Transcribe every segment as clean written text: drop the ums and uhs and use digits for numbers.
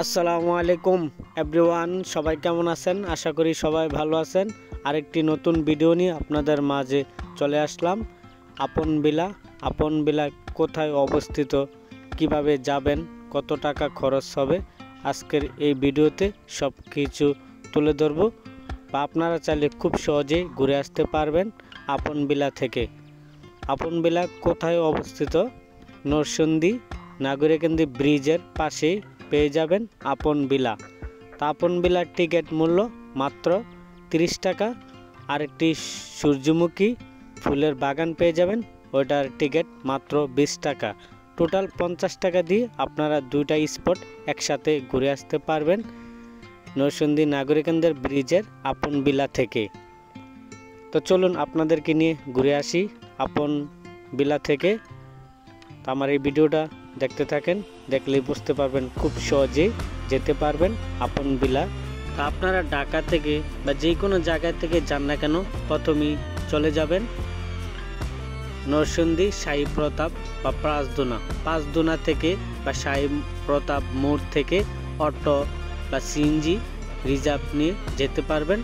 আসসালামু আলাইকুম এভরিওয়ান, সবাই কেমন আছেন? আশা করি সবাই ভালো আছেন। আরেকটি নতুন ভিডিও নিয়ে আপনাদের মাঝে চলে আসলাম। আপন বিলা কোথায় অবস্থিত, কিভাবে যাবেন, কত টাকা খরচ হবে, আজকের এই ভিডিওতে সব কিছু তুলে ধরব। বা আপনারা চাইলে খুব সহজেই ঘুরে আসতে পারবেন আপন বিলা থেকে। আপন বিলা কোথায় অবস্থিত? নরসিংদী নাগরিকান্দি ব্রিজের পাশেই পেয়ে যাবেন আপন বিলা। তা আপন বিলার টিকিট মূল্য মাত্র 30 টাকা। আরেকটি সূর্যমুখী ফুলের বাগান পেয়ে যাবেন, ওইটার টিকিট মাত্র 20 টাকা। টোটাল 50 টাকা দিয়ে আপনারা দুইটা স্পট একসাথে ঘুরে আসতে পারবেন নরসিংদী নাগরিকান্দের ব্রিজের আপন বিলা থেকে। তো চলুন আপনাদেরকে নিয়ে ঘুরে আসি আপন বিলা থেকে। তো আমার এই ভিডিওটা দেখতে থাকেন, দেখলেই বুঝতে পারবেন খুব সহজেই যেতে পারবেন আপন বিলা। তা আপনারা ঢাকা থেকে বা যে কোনো জায়গা থেকে যান না কেন, প্রথমেই চলে যাবেন নরসিংদী শাহী প্রতাপ বা পাঁচদোনা থেকে বা শাহী প্রতাপ মোড় থেকে অটো বা সিএনজি রিজার্ভ নিয়ে যেতে পারবেন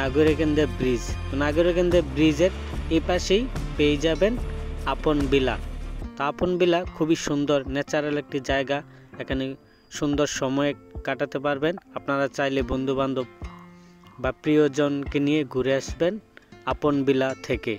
নাগরিকান্দি ব্রিজ। নাগরিকান্দি ব্রিজের এই পাশেই পেয়ে যাবেন আপন বিলা। তা আপন বিলা খুবই সুন্দর ন্যাচারাল একটি জায়গা, এখানে সুন্দর সময় কাটাতে পারবেন। আপনারা চাইলে বন্ধু বান্ধব বা প্রিয়জনকে নিয়ে ঘুরে আসবেন আপন বিলা থেকে।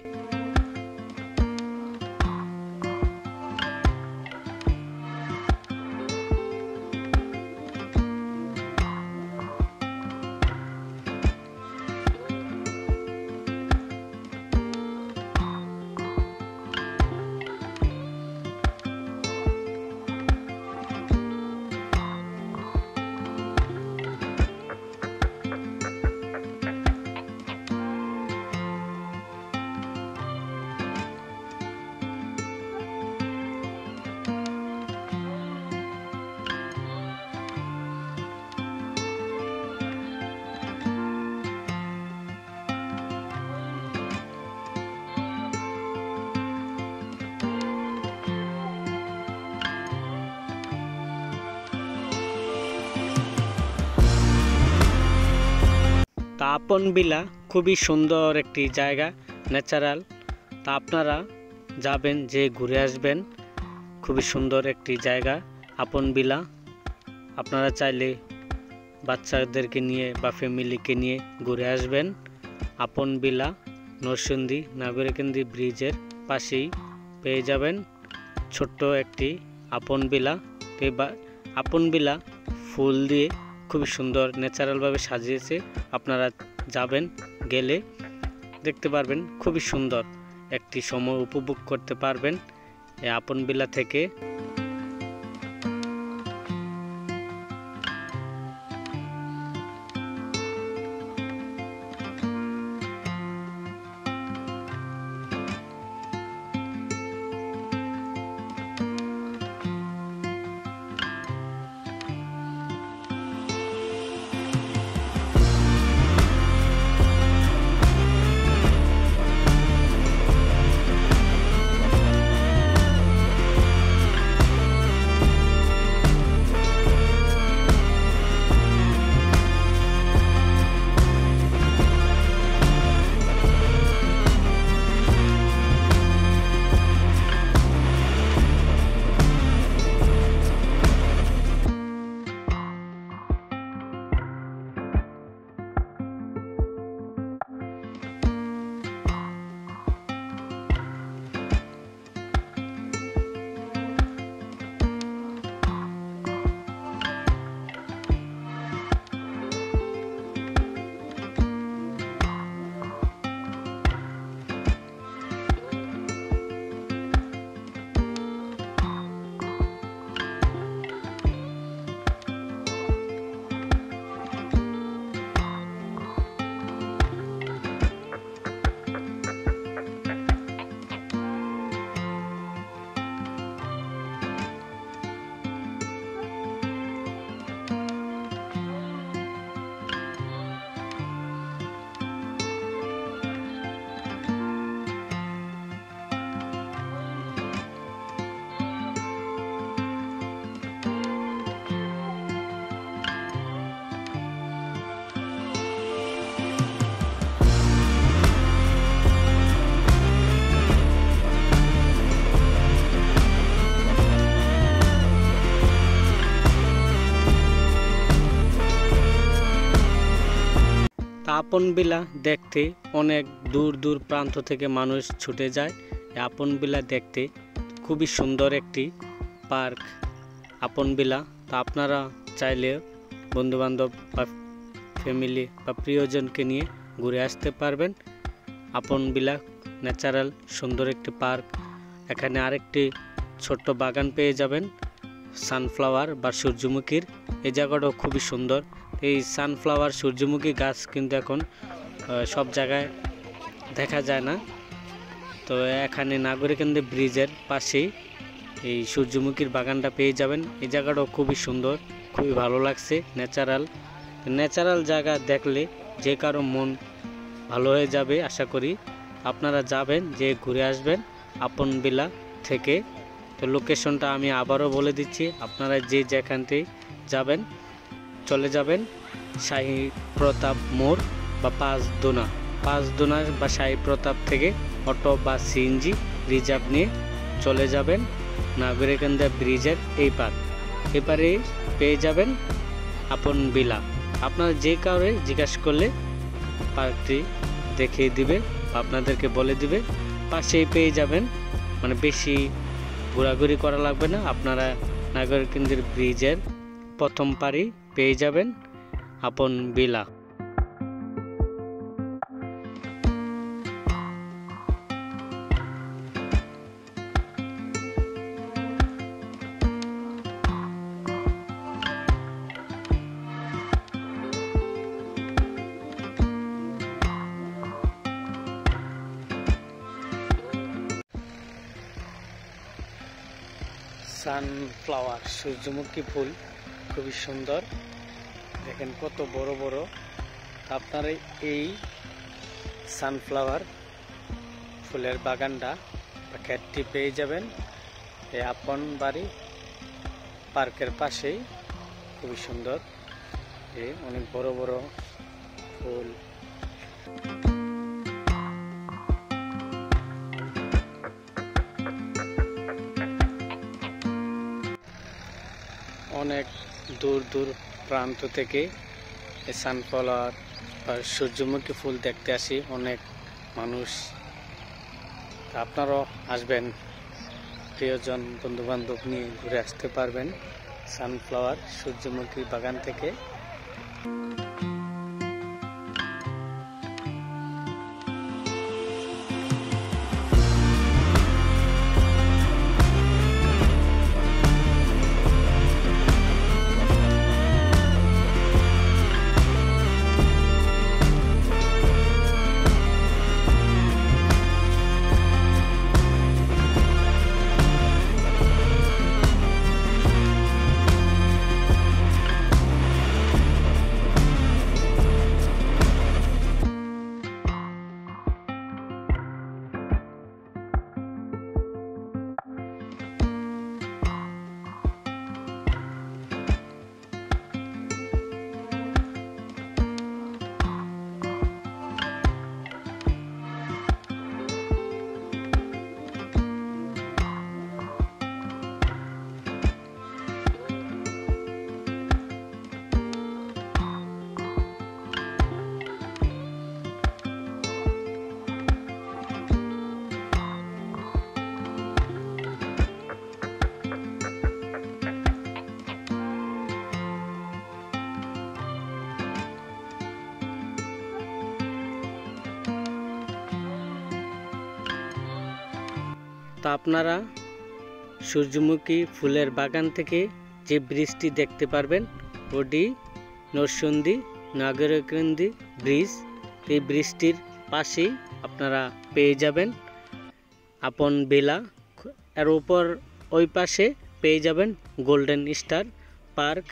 তা আপন বিলা খুবই সুন্দর একটি জায়গা, ন্যাচারাল। তা আপনারা যাবেন, যে ঘুরে আসবেন, খুবই সুন্দর একটি জায়গা আপন বিলা। আপনারা চাইলে বাচ্চাদেরকে নিয়ে বা ফ্যামিলিকে নিয়ে ঘুরে আসবেন আপন বিলা। নরসিংদী নাগরিকান্দি ব্রিজের পাশেই পেয়ে যাবেন ছোট্ট একটি আপন বিলা। আপন বিলা ফুল দিয়ে খুবই সুন্দর ন্যাচারালভাবে সাজিয়েছে। আপনারা যাবেন, গেলে দেখতে পারবেন খুবই সুন্দর একটি সময় উপভোগ করতে পারবেন এই আপন বিলা থেকে। আপন বিলা দেখতে অনেক দূর দূর প্রান্ত থেকে মানুষ ছুটে যায়। আপন বিলা দেখতে খুবই সুন্দর একটি পার্ক আপন বিলা। তা আপনারা চাইলে বন্ধুবান্ধব বা ফ্যামিলি বা প্রিয়জনকে নিয়ে ঘুরে আসতে পারবেন। আপন বিলা ন্যাচারাল সুন্দর একটি পার্ক। এখানে আরেকটি ছোট্ট বাগান পেয়ে যাবেন সানফ্লাওয়ার বা সূর্যমুখীর। এই জায়গাটাও খুবই সুন্দর। এই সানফ্লাওয়ার সূর্যমুখী গাছ কিন্তু এখন সব জায়গায় দেখা যায় না। তো এখানে নাগরিকেন্দ্র ব্রিজের পাশেই এই সূর্যমুখীর বাগানটা পেয়ে যাবেন। এই জায়গাটাও খুবই সুন্দর, খুবই ভালো লাগছে। ন্যাচারাল জায়গা দেখলে যে কারো মন ভালো হয়ে যাবে। আশা করি আপনারা যাবেন, যে ঘুরে আসবেন আপন বিলা থেকে। তো লোকেশনটা আমি আবারও বলে দিচ্ছি, আপনারা যে যেখানতেই যাবেন চলে যাবেন শাহী প্রতাপ মোড় বা পাঁচ দোনা বা শাহী প্রতাপ থেকে অটো বা সিএনজি রিজার্ভ নিয়ে চলে যাবেন নাগরিকেন্দ্র ব্রিজের এপারে পেয়ে যাবেন আপন বিলা। আপনারা যে কাউরে জিজ্ঞাসা করলে পার্কটি দেখিয়ে দিবে, আপনাদেরকে বলে দিবে। পাশেই পেয়ে যাবেন, মানে বেশি ঘোরাঘুরি করা লাগবে না। আপনারা নাগরিকেন্দ্র ব্রিজের প্রথম পাড়ি পেয়ে যাবেন আপন বিলা। সানফ্লাওয়ার সূর্যমুখী ফুল খুবই সুন্দর, দেখেন কত বড় বড়। আপনারা এই সানফ্লাওয়ার ফুলের বাগানটা বা ক্ষেতটি পেয়ে যাবেন এই আপন বাড়ি পার্কের পাশেই। খুবই সুন্দর, অনেক বড় বড় ফুল। অনেক দূর দূর প্রান্ত থেকে এই সানফ্লাওয়ার বা সূর্যমুখী ফুল দেখতে আসি অনেক মানুষ। আপনারাও আসবেন, প্রিয়জন বন্ধুবান্ধব নিয়ে ঘুরে আসতে পারবেন সানফ্লাওয়ার সূর্যমুখী বাগান থেকে। তা আপনারা সূর্যমুখী ফুলের বাগান থেকে যে ব্রিজটি দেখতে পারবেন ওটি নরসিংদী নাগরিকেন্দ্র ব্রিজ। এই ব্রিজটির পাশেই আপনারা পেয়ে যাবেন আপন বিলা। এর উপর ওই পাশে পেয়ে যাবেন গোল্ডেন স্টার পার্ক।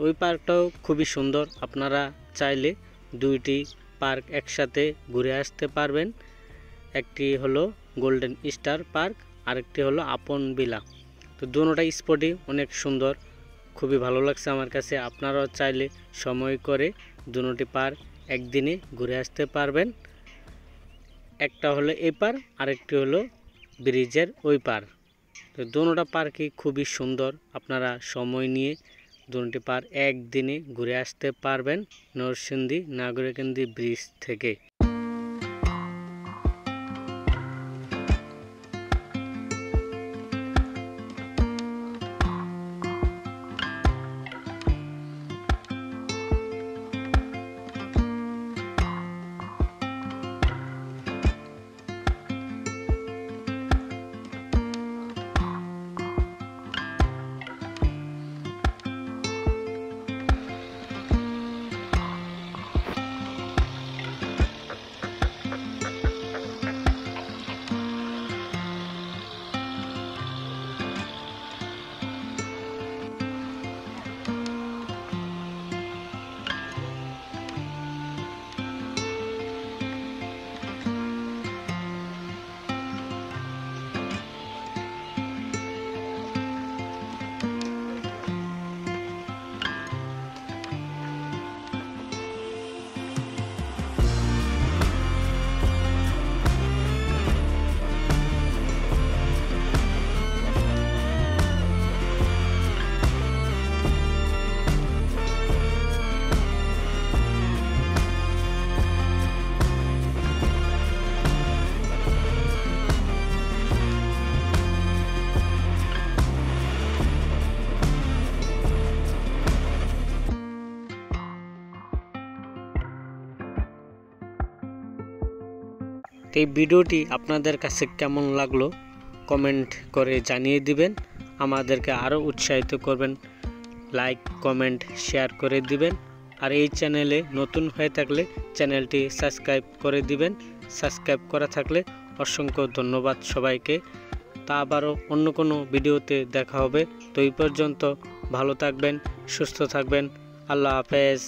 ওই পার্কটাও খুবই সুন্দর। আপনারা চাইলে দুইটি পার্ক একসাথে ঘুরে আসতে পারবেন। একটি হলো গোল্ডেন স্টার পার্ক, আরেকটি হলো আপন বিলা। তো দুটোটা স্পটই অনেক সুন্দর, খুবই ভালো লাগছে আমার কাছে। আপনারাও চাইলে সময় করে দুটি পার্ক একদিনে ঘুরে আসতে পারবেন। একটা হলো এই পার, আরেকটি হলো ব্রিজের ওই পার। তো দুটোটা পার্কই খুবই সুন্দর, আপনারা সময় নিয়ে দুর্নীতি পার একদিনে ঘুরে আসতে পারবেন নরসিংদী নাগরিকান্দি ব্রিজ থেকে। এই ভিডিওটি আপনাদের কাছে কেমন লাগলো কমেন্ট করে জানিয়ে দিবেন, আমাদেরকে আরও উৎসাহিত করবেন। লাইক কমেন্ট শেয়ার করে দিবেন, আর এই চ্যানেলে নতুন হয়ে থাকলে চ্যানেলটি সাবস্ক্রাইব করে দিবেন। সাবস্ক্রাইব করা থাকলে অসংখ্য ধন্যবাদ সবাইকে। তা আবারও অন্য কোনো ভিডিওতে দেখা হবে। তো এই পর্যন্ত ভালো থাকবেন, সুস্থ থাকবেন। আল্লাহ হাফেজ।